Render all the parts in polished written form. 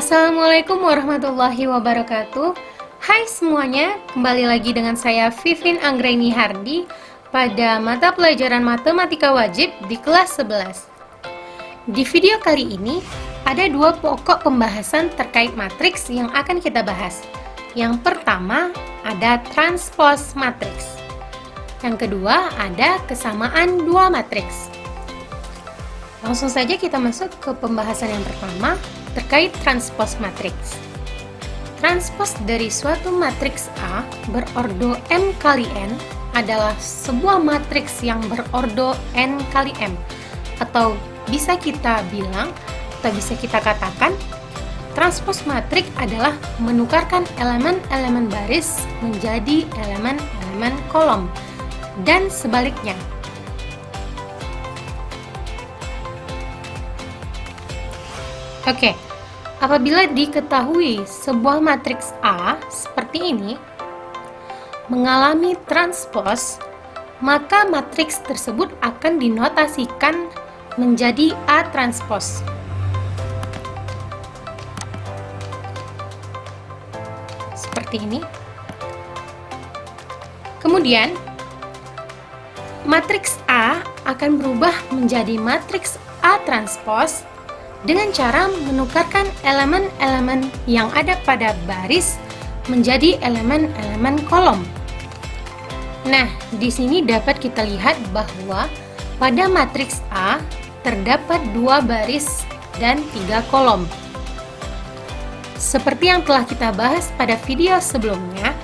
Assalamualaikum warahmatullahi wabarakatuh. Hai semuanya, kembali lagi dengan saya Vivin Anggraini Hardi pada mata pelajaran Matematika Wajib di kelas 11. Di video kali ini, ada dua pokok pembahasan terkait matriks yang akan kita bahas. Yang pertama, ada transpose matriks. Yang kedua, ada kesamaan dua matriks. Langsung saja kita masuk ke pembahasan yang pertama terkait transpose matriks. Transpose dari suatu matriks A berordo M kali N adalah sebuah matriks yang berordo N kali M, atau bisa kita bilang atau bisa kita katakan transpose matriks adalah menukarkan elemen-elemen baris menjadi elemen-elemen kolom dan sebaliknya. Oke, apabila diketahui sebuah matriks A seperti ini mengalami transpose, maka matriks tersebut akan dinotasikan menjadi A transpose. Seperti ini. Kemudian, matriks A akan berubah menjadi matriks A transpose dengan cara menukarkan elemen-elemen yang ada pada baris menjadi elemen-elemen kolom. Nah, di sini dapat kita lihat bahwa pada matriks A terdapat 2 baris dan 3 kolom. Seperti yang telah kita bahas pada video sebelumnya,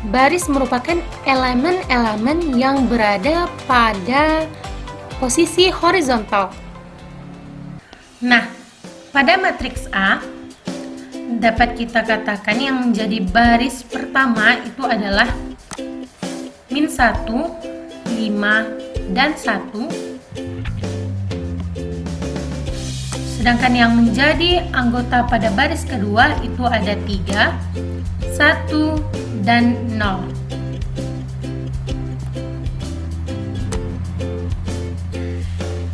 baris merupakan elemen-elemen yang berada pada posisi horizontal. Nah, pada matriks A dapat kita katakan yang menjadi baris pertama itu adalah min 1, 5, dan 1. Sedangkan yang menjadi anggota pada baris kedua itu ada 3, 1, dan 0.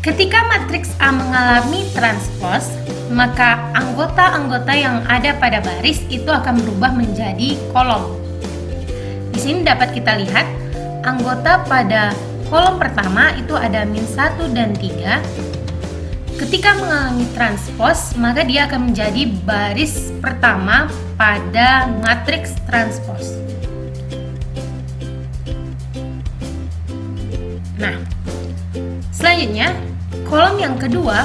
Ketika matriks A mengalami transpose, maka anggota-anggota yang ada pada baris itu akan berubah menjadi kolom. Di sini dapat kita lihat anggota pada kolom pertama itu ada min 1 dan 3. Ketika mengalami transpose, maka dia akan menjadi baris pertama pada matriks transpose. Nah, selanjutnya kolom yang kedua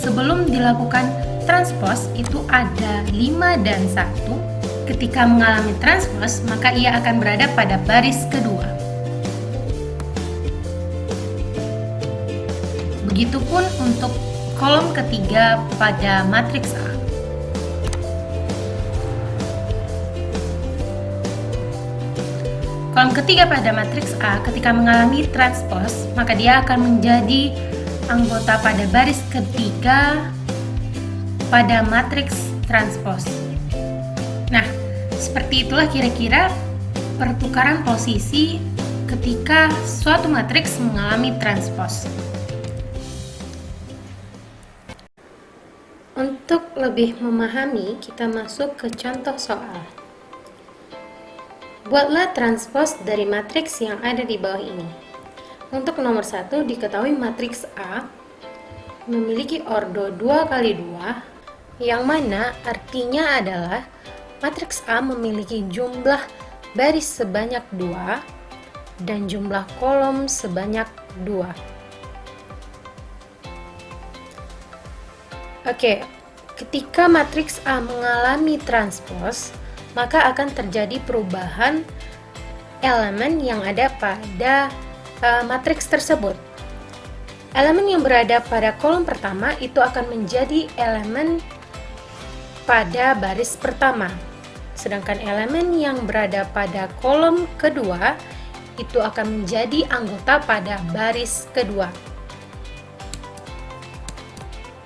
sebelum dilakukan transpose itu ada 5 dan 1. Ketika mengalami transpose, maka ia akan berada pada baris kedua. Begitupun untuk kolom ketiga pada matriks A. Kolom ketiga pada matriks A ketika mengalami transpose, maka dia akan menjadi anggota pada baris ketiga pada matriks transpose. Nah, seperti itulah kira-kira pertukaran posisi ketika suatu matriks mengalami transpose. Untuk lebih memahami, kita masuk ke contoh soal. Buatlah transpose dari matriks yang ada di bawah ini. Untuk nomor 1, diketahui matriks A memiliki ordo 2 kali 2, yang mana artinya adalah matriks A memiliki jumlah baris sebanyak 2 dan jumlah kolom sebanyak 2. Oke, ketika matriks A mengalami transpose, maka akan terjadi perubahan elemen yang ada pada matriks tersebut. Elemen yang berada pada kolom pertama itu akan menjadi elemen pada baris pertama, sedangkan elemen yang berada pada kolom kedua itu akan menjadi anggota pada baris kedua.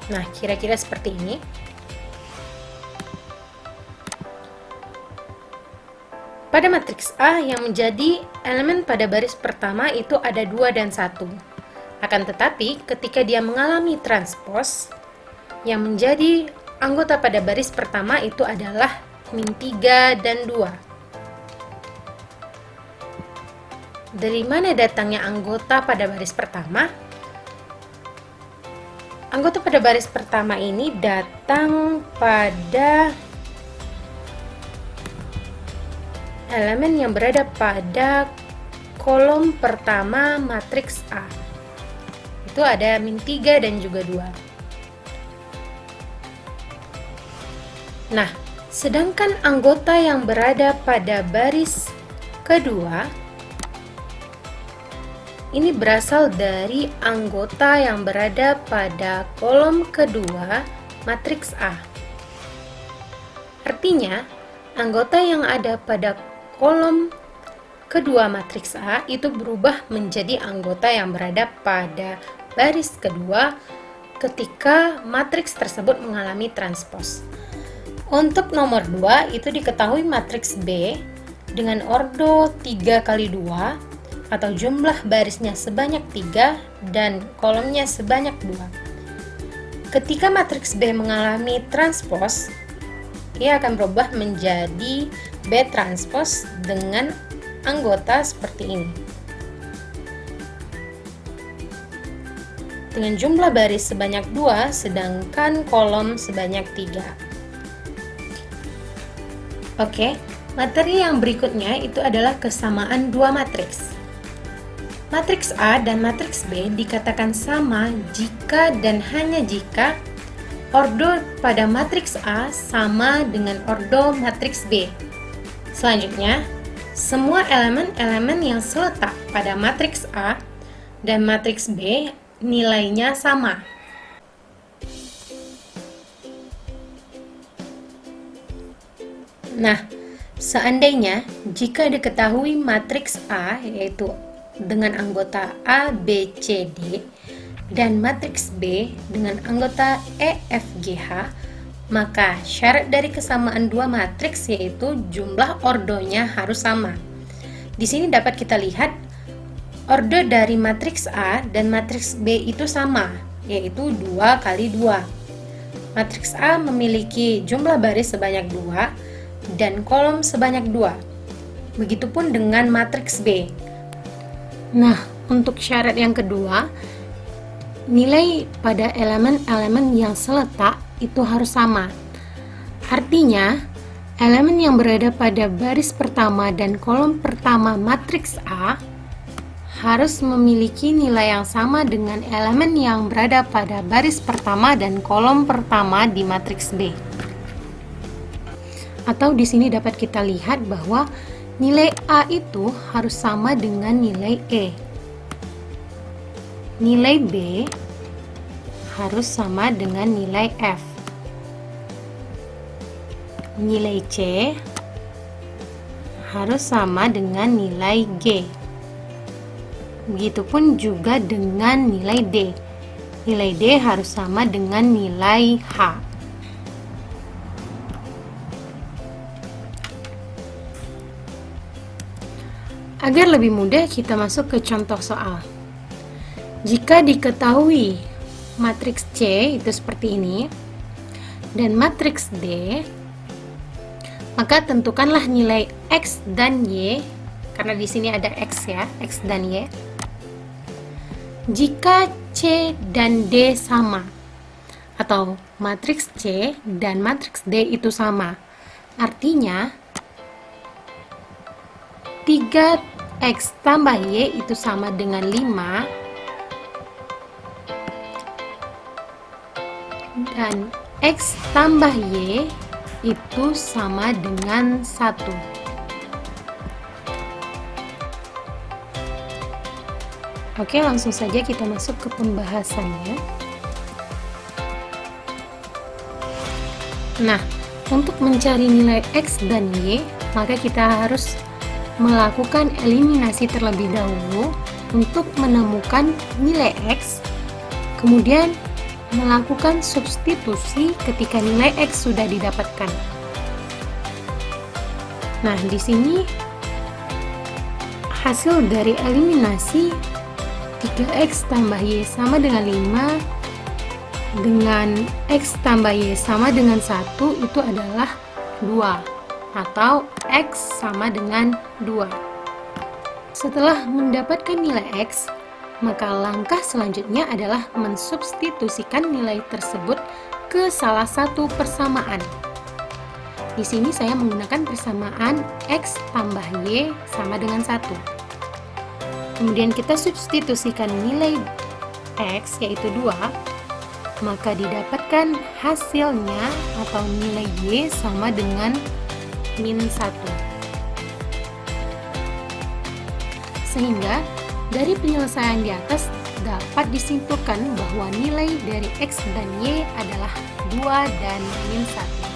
Nah, kira-kira seperti ini. Pada matriks A yang menjadi elemen pada baris pertama itu ada 2 dan 1. Akan tetapi ketika dia mengalami transpose, yang menjadi anggota pada baris pertama itu adalah min 3 dan 2. Dari mana datangnya anggota pada baris pertama? Anggota pada baris pertama ini datang pada elemen yang berada pada kolom pertama matriks A. Itu ada min 3 dan juga 2. Nah, sedangkan anggota yang berada pada baris kedua ini berasal dari anggota yang berada pada kolom kedua matriks A. Artinya, anggota yang ada pada kolom kedua matriks A itu berubah menjadi anggota yang berada pada baris kedua ketika matriks tersebut mengalami transpos. Untuk nomor 2 itu diketahui matriks B dengan ordo 3 kali 2 atau jumlah barisnya sebanyak 3 dan kolomnya sebanyak 2. Ketika matriks B mengalami transpos, ia akan berubah menjadi B transpos dengan anggota seperti ini. Dengan jumlah baris sebanyak 2 sedangkan kolom sebanyak 3. Oke, materi yang berikutnya itu adalah kesamaan dua matriks. Matriks A dan matriks B dikatakan sama jika dan hanya jika ordo pada matriks A sama dengan ordo matriks B. Selanjutnya, semua elemen-elemen yang seletak pada matriks A dan matriks B nilainya sama. Nah, seandainya jika diketahui matriks A yaitu dengan anggota A, B, C, D dan matriks B dengan anggota E, F, G, H, maka syarat dari kesamaan dua matriks yaitu jumlah ordonya harus sama. Di sini dapat kita lihat ordo dari matriks A dan matriks B itu sama, yaitu 2 kali 2. Matriks A memiliki jumlah baris sebanyak 2 dan kolom sebanyak 2. Begitupun dengan matriks B. Nah, untuk syarat yang kedua, nilai pada elemen-elemen yang seletak itu harus sama. Artinya, elemen yang berada pada baris pertama dan kolom pertama matriks A harus memiliki nilai yang sama dengan elemen yang berada pada baris pertama dan kolom pertama di matriks B. Atau di sini dapat kita lihat bahwa nilai A itu harus sama dengan nilai E. Nilai B harus sama dengan nilai F. Nilai C harus sama dengan nilai G. Begitupun juga dengan nilai D. Nilai D harus sama dengan nilai H. Agar lebih mudah, kita masuk ke contoh soal. Jika diketahui matriks C itu seperti ini dan matriks D, maka tentukanlah nilai X dan Y, karena di sini ada X ya, X dan Y. Jika C dan D sama, atau matriks C dan matriks D itu sama, artinya 3X tambah Y itu sama dengan 5 dan X tambah Y itu sama dengan 1. Oke, langsung saja kita masuk ke pembahasannya. Nah, untuk mencari nilai X dan Y, maka kita harus melakukan eliminasi terlebih dahulu untuk menemukan nilai X, kemudian melakukan substitusi ketika nilai X sudah didapatkan. Nah, di sini hasil dari eliminasi 3X tambah Y sama dengan 5 dengan X tambah Y sama dengan 1 itu adalah 2, atau X sama dengan 2. Setelah mendapatkan nilai X, maka langkah selanjutnya adalah mensubstitusikan nilai tersebut ke salah satu persamaan. Di sini saya menggunakan persamaan X tambah Y sama dengan 1. Kemudian kita substitusikan nilai X yaitu 2, maka didapatkan hasilnya atau nilai Y sama dengan min 1. Sehingga dari penyelesaian di atas dapat disimpulkan bahwa nilai dari X dan Y adalah 2 dan min 1.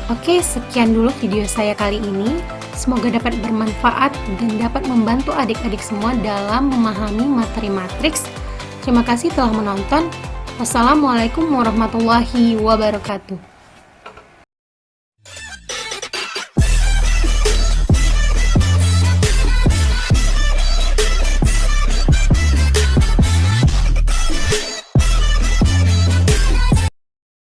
Oke, sekian dulu video saya kali ini. Semoga dapat bermanfaat dan dapat membantu adik-adik semua dalam memahami materi matriks. Terima kasih telah menonton. Wassalamualaikum warahmatullahi wabarakatuh.